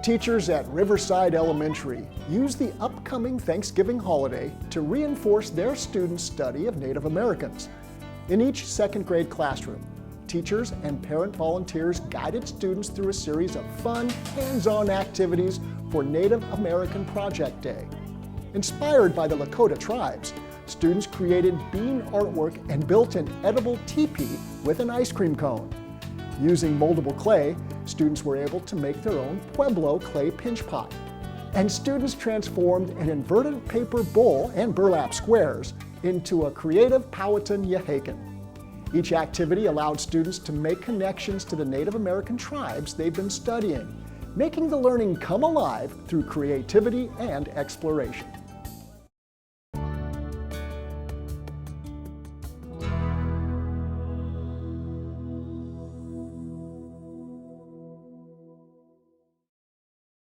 Teachers at Riverside Elementary use the upcoming Thanksgiving holiday to reinforce their students' study of Native Americans. In each second grade classroom, teachers and parent volunteers guided students through a series of fun, hands-on activities for Native American Project Day. Inspired by the Lakota tribes, students created bean artwork and built an edible teepee with an ice cream cone. Using moldable clay, students were able to make their own Pueblo clay pinch pot. And students transformed an inverted paper bowl and burlap squares into a creative Powhatan Yahaken. Each activity allowed students to make connections to the Native American tribes they've been studying, making the learning come alive through creativity and exploration.